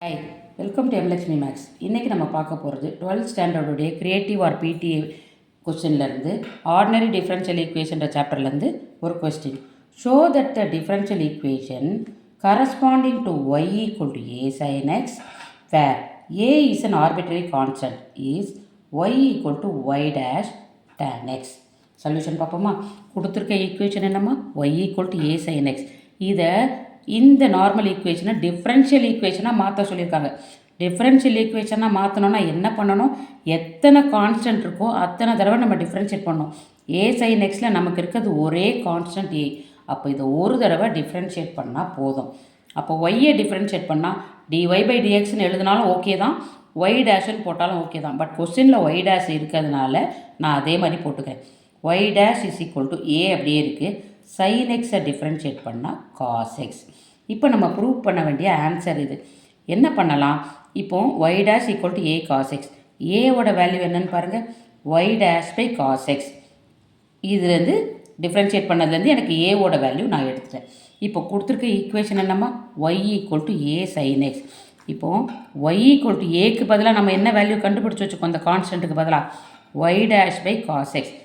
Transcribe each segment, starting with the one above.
Hi, welcome to எம்லக்ஷ்மி maths. இன்றைக்கி நம்ம பார்க்க போகிறது 12th ஸ்டாண்டர்டுடைய creative R PTA கொஸ்டின்லேருந்து ordinary differential ஈக்குவேஷன்ற சாப்டர்லேருந்து ஒரு question. Show that the differential equation corresponding to Y equal to a sine X where A is an arbitrary constant is Y equal to y dash tan X. Solution பார்ப்போமா? கொடுத்துருக்க equation என்னம்மா? Y equal to a sine X. இதை இந்த normal ஈக்குவேஷனை differential ஈக்குவேஷனாக மாற்ற சொல்லியிருக்காங்க. Differential ஈக்குவேஷனாக மாற்றணுன்னா என்ன பண்ணணும்? எத்தனை கான்ஸ்டன்ட் இருக்கோ அத்தனை தடவை நம்ம டிஃப்ரென்ஷியேட் பண்ணணும். ஏ சைன் எக்ஸில் நமக்கு இருக்கிறது ஒரே கான்ஸ்டன்ட் ஏ. அப்போ இதை ஒரு தடவை டிஃப்ரென்ஷியேட் பண்ணால் போதும். அப்போ ஒய்யை டிஃப்ரென்ஷியேட் பண்ணால் டிஒய் பை டிஎக்ஸ்னு எழுதினாலும் ஓகே தான், ஒய் டேஷ்னு போட்டாலும் ஓகே தான். பட் கொஸ்டினில் ஒய் டேஷ் இருக்கிறதுனால நான் அதே மாதிரி போட்டுக்கிறேன். Y dash is equal to a அப்படியே இருக்குது. சைன் எக்ஸை டிஃப்ரென்ஷியேட் பண்ணால் காஸ் எக்ஸ். இப்போ நம்ம ப்ரூவ் பண்ண வேண்டிய ஆன்சர் இது. என்ன பண்ணலாம்? இப்போது y dash equal to a cos x. ஏவோட வேல்யூ என்னன்னு பாருங்கள், y dash by cos x. இதுலேருந்து டிஃப்ரென்ஷியேட் பண்ணதுலேருந்து எனக்கு ஏவோட வேல்யூ நான் எடுத்துட்டேன். இப்போ கொடுத்துருக்க ஈக்குவேஷன் என்னம்மா? Y equal to a sine x. இப்போது ஒய் ஈக்குவல் டு ஏக்கு பதிலாக நம்ம என்ன வேல்யூ கண்டுபிடிச்சி வச்சுக்கோம்? அந்த கான்ஸ்டன்ட்டுக்கு பதிலாக y dash by cos x.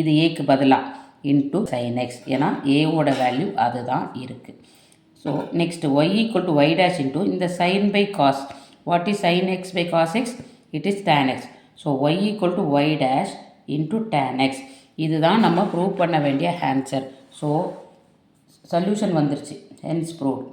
இது ஏக்கு பதிலாக இன்ட்டு சைன் எக்ஸ். ஏன்னா ஏவோட வேல்யூ அதுதான் இருக்குது. So next y equal to y dash into இந்த sine by cos. What is sine x by cos x? It is tan x. So y equal to y dash into tan x. இதுதான் நம்ம prove பண்ண வேண்டிய answer. So solution வந்துருச்சு. Hence proved.